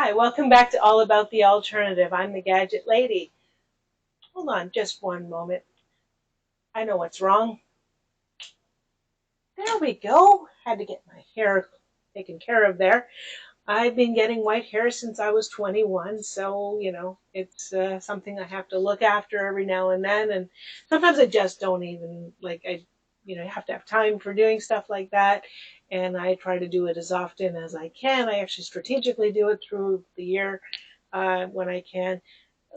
Hi, welcome back to All About the Alternative. I'm the Gadget Lady. Hold on just one moment. I know what's wrong. There we go. Had to get my hair taken care of there. I've been getting white hair since I was 21, so, it's something I have to look after every now and then. And sometimes I just don't even, have to have time for doing stuff like that. And I try to do it as often as I can. I actually strategically do it through the year when I can.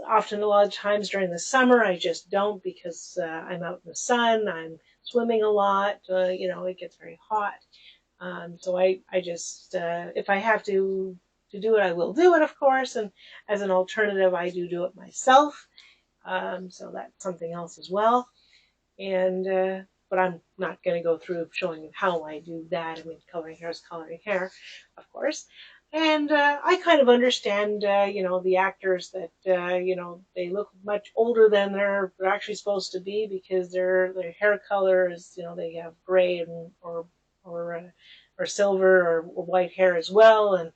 Often, a lot of times during the summer, I just don't because I'm out in the sun, I'm swimming a lot, it gets very hot. So I just, if I have to do it, I will do it, of course. And as an alternative, I do it myself. So that's something else as well. And, but I'm not going to go through showing you how I do that. I mean, coloring hair is coloring hair, of course. And I kind of understand, the actors that, they look much older than they're actually supposed to be because their hair color is, they have gray or silver or white hair as well, and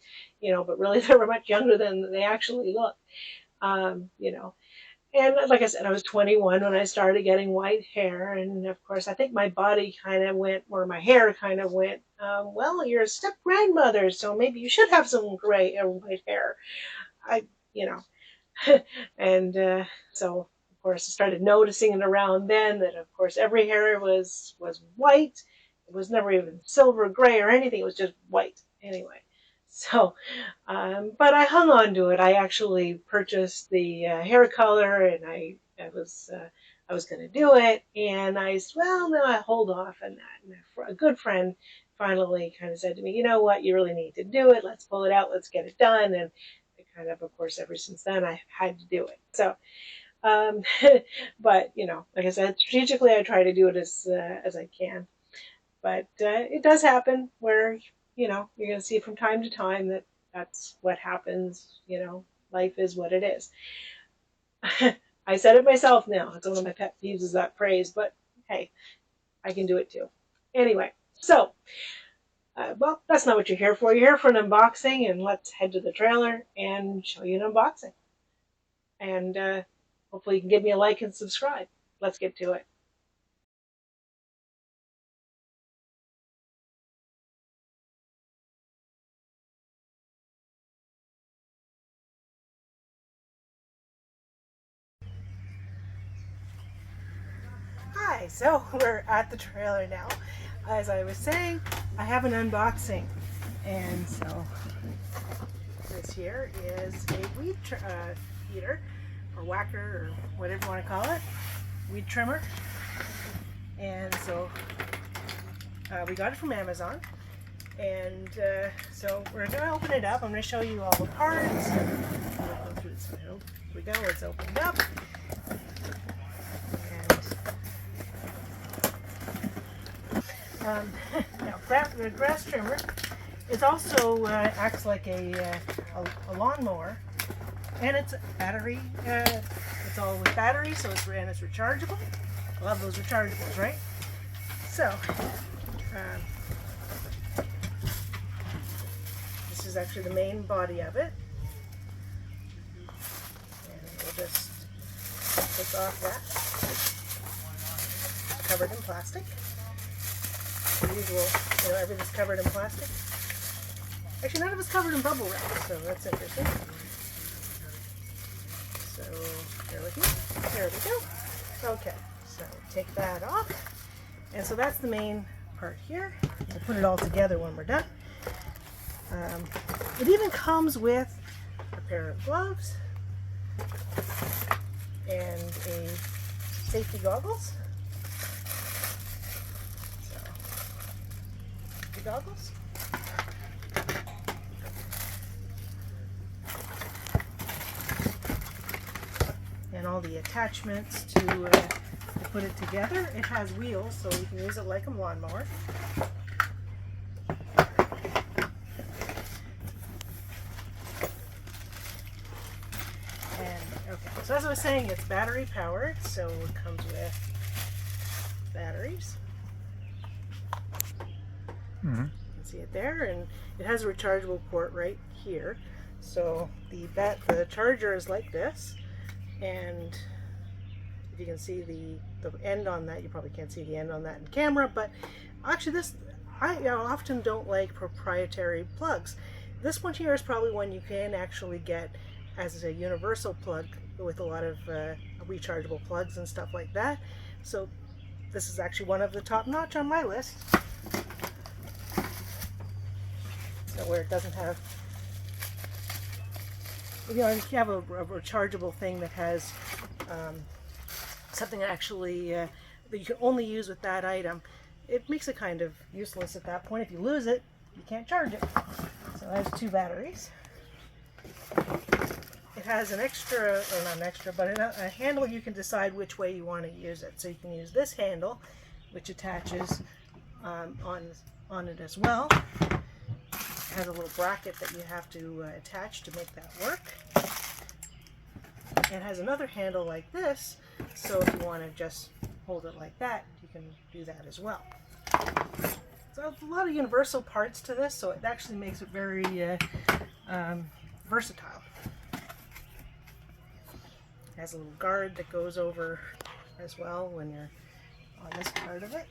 but really they were much younger than they actually look, um, you know. And like I said, I was 21 when I started getting white hair, and of course, I think my body kind of went, or my hair kind of went, well, you're a step grandmother, so maybe you should have some gray or white hair. I, you know, and so of course I started noticing it around then that of course every hair was white. It was never even silver, gray, or anything. It was just white anyway. So, but I hung on to it. I actually purchased the hair color, and I was going to do it, and I said, well, no, I hold off on that. And a good friend finally kind of said to me, you know what, you really need to do it. Let's pull it out. Let's get it done. And kind of course, ever since then, I've had to do it. So, um, but like I said, strategically, I try to do it as I can. But it does happen where you're going to see from time to time that that's what happens. Life is what it is. I said it myself now. It's one of my pet peeves is that phrase, but hey, I can do it too. Anyway, so well, that's not what you're here for. You're here for an unboxing, and let's head to the trailer and show you an unboxing. And hopefully you can give me a like and subscribe. Let's get to it. Hi, so we're at the trailer now. As I was saying, I have an unboxing. And so this here is a weed eater or whacker or whatever you want to call it, weed trimmer. And so we got it from Amazon. And so we're going to open it up. I'm going to show you all the parts. Go through this. Here we go. It's opened up. Now, the grass trimmer it also acts like a lawnmower, and it's battery. It's all with battery, so it's rechargeable. I love those rechargeables, right? So this is actually the main body of it, and we'll just take off that. It's covered in plastic. The usual, everything's covered in plastic. Actually, none of it's covered in bubble wrap, so that's interesting. So, bear with me. There we go. Okay, so take that off. And so that's the main part here. We'll put it all together when we're done. It even comes with a pair of gloves and a safety goggles. Goggles. And all the attachments to put it together. It has wheels, so you can use it like a lawnmower. And okay, so as I was saying, it's battery powered, so it comes with batteries. You can see it there, and it has a rechargeable port right here. So the charger is like this, and if you can see the end on that, you probably can't see the end on that in camera, but actually I often don't like proprietary plugs. This one here is probably one you can actually get as a universal plug with a lot of rechargeable plugs and stuff like that. So this is actually one of the top notch on my list. So where it doesn't have, if you have a rechargeable thing that has something that actually that you can only use with that item, it makes it kind of useless at that point. If you lose it, you can't charge it. So it has 2 batteries. It has an extra, or not an extra, but a handle you can decide which way you want to use it. So you can use this handle, which attaches on it as well. It has a little bracket that you have to attach to make that work. It has another handle like this, so if you want to just hold it like that, you can do that as well. So a lot of universal parts to this, so it actually makes it very versatile. It has a little guard that goes over as well when you're on this part of it.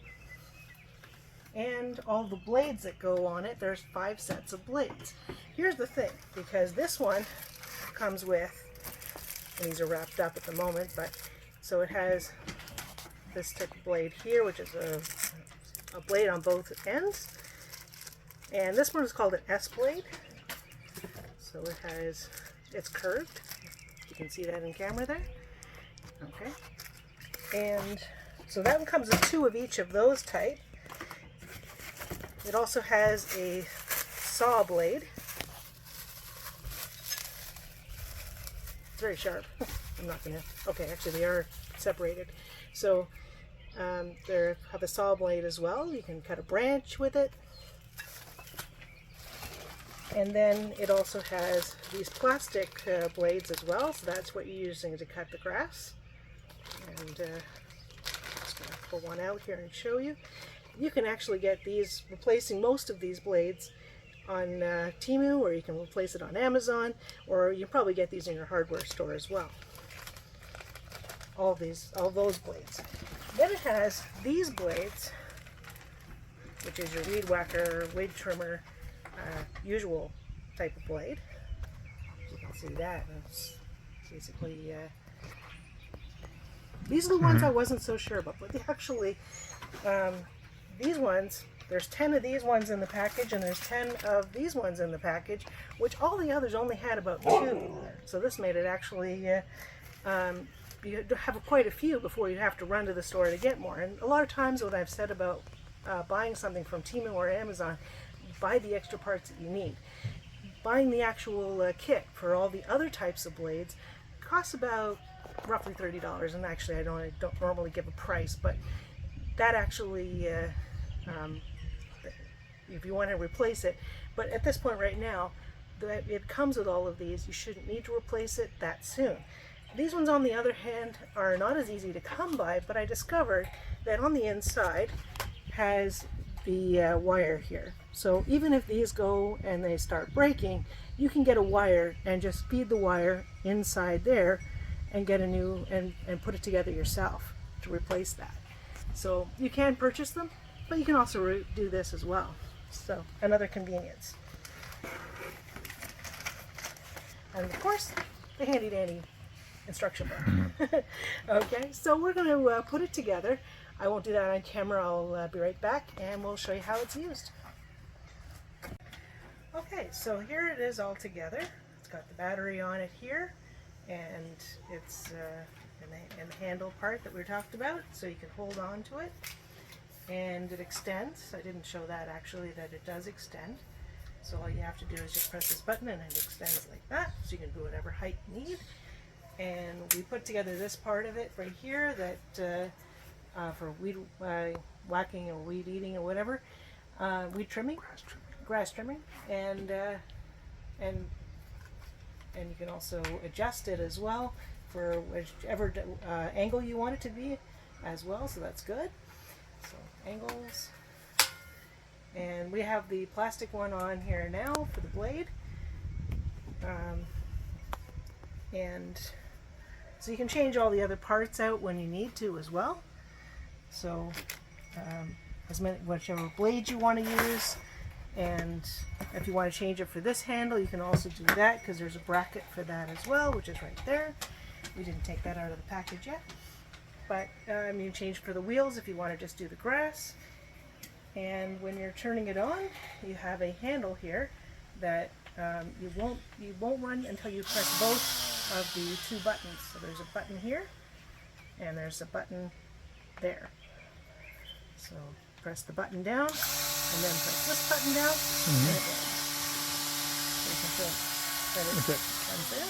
And all the blades that go on it, there's 5 sets of blades. Here's the thing, because this one comes with, and these are wrapped up at the moment, but so it has this type of blade here, which is a blade on both ends, and this one is called an S blade. So it's curved. You can see that in camera there. Okay, and so that one comes with 2 of each of those type. It also has a saw blade. It's very sharp. I'm not gonna, okay, actually they are separated. So they have a saw blade as well. You can cut a branch with it. And then it also has these plastic blades as well. So that's what you're using to cut the grass. And I'm just gonna pull one out here and show you. You can actually get these, replacing most of these blades on Temu, or you can replace it on Amazon, or you probably get these in your hardware store as well. All those blades. Then it has these blades, which is your weed whacker, weed trimmer, usual type of blade. You can see that. It's basically these are the ones I wasn't so sure about, but they actually these ones, there's 10 of these ones in the package, and there's 10 of these ones in the package, which all the others only had about 2. So this made it actually, you have quite a few before you have to run to the store to get more. And a lot of times what I've said about buying something from Temu or Amazon, buy the extra parts that you need. Buying the actual kit for all the other types of blades costs about roughly $30. And actually I don't normally give a price, but that actually, if you want to replace it, but at this point right now, that it comes with all of these, you shouldn't need to replace it that soon. These ones, on the other hand, are not as easy to come by, but I discovered that on the inside has the wire here. So even if these go and they start breaking, you can get a wire and just feed the wire inside there and get a new, and put it together yourself to replace that. So you can purchase them, but you can also do this as well. So another convenience. And of course, the handy dandy instruction book. Okay, so we're going to put it together. I won't do that on camera. I'll be right back and we'll show you how it's used. Okay, so here it is all together. It's got the battery on it here, and it's in the handle part that we talked about, so you can hold on to it. And it extends. I didn't show that actually, that it does extend. So all you have to do is just press this button and it extends like that, so you can do whatever height you need. And we put together this part of it right here that for weed whacking or weed eating or whatever, weed trimming, grass trimming, and you can also adjust it as well for whichever angle you want it to be as well, so that's good. So angles, and we have the plastic one on here now for the blade. And so you can change all the other parts out when you need to as well. So whichever blade you want to use, and if you want to change it for this handle, you can also do that, because there's a bracket for that as well, which is right there. We didn't take that out of the package yet. But you can change for the wheels if you want to just do the grass. And when you're turning it on, you have a handle here that you won't run until you press both of the two buttons. So there's a button here, and there's a button there. So press the button down, and then press this button down, and it runs. So you can feel that it runs there.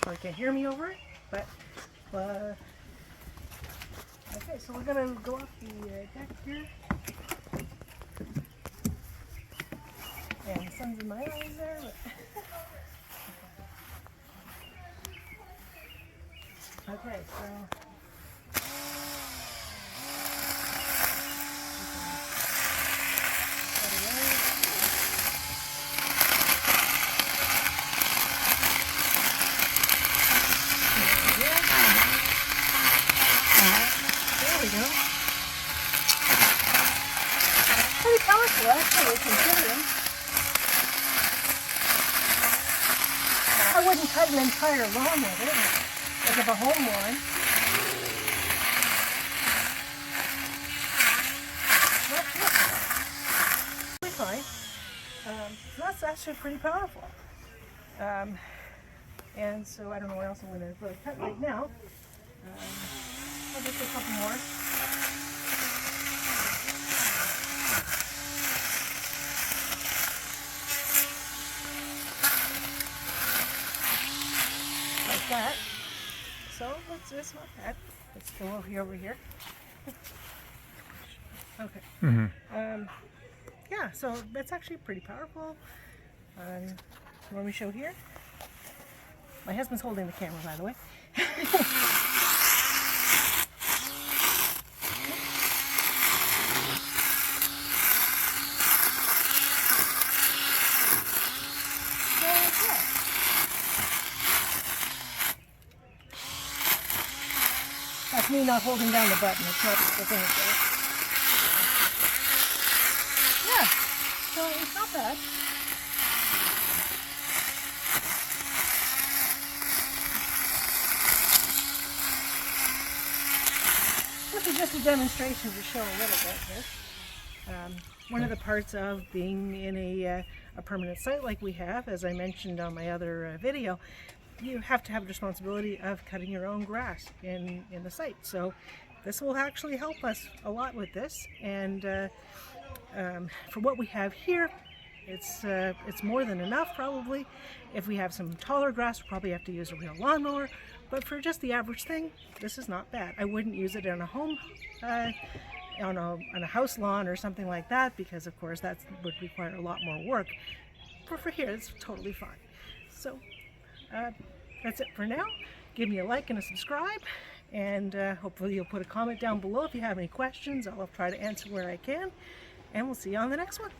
Probably can't hear me over it, but okay, so we're gonna go off the deck here. And the sun's in my eyes there, but okay, so pretty powerful, actually, considering. I wouldn't cut an entire lawn with it, like of a home lawn. That's fine. That's actually pretty powerful. And so I don't know what else I'm going to really cut right now. I'll just do a couple more. That. So it's not bad. Let's go over here. Okay. Yeah, so that's actually pretty powerful. Let me show here. My husband's holding the camera, by the way. That's me not holding down the button. It's not the thing. Yeah, so it's not bad. This is just a demonstration to show a little bit here. One of the parts of being in a permanent site like we have, as I mentioned on my other video, you have to have the responsibility of cutting your own grass in the site. So this will actually help us a lot with this. And for what we have here, it's more than enough probably. If we have some taller grass, we'll probably have to use a real lawnmower. But for just the average thing, this is not bad. I wouldn't use it in a home, on a house lawn or something like that, because of course that would require a lot more work. But for here, it's totally fine. So that's it for now. Give me a like and a subscribe, and hopefully you'll put a comment down below if you have any questions. I'll try to answer where I can, and we'll see you on the next one.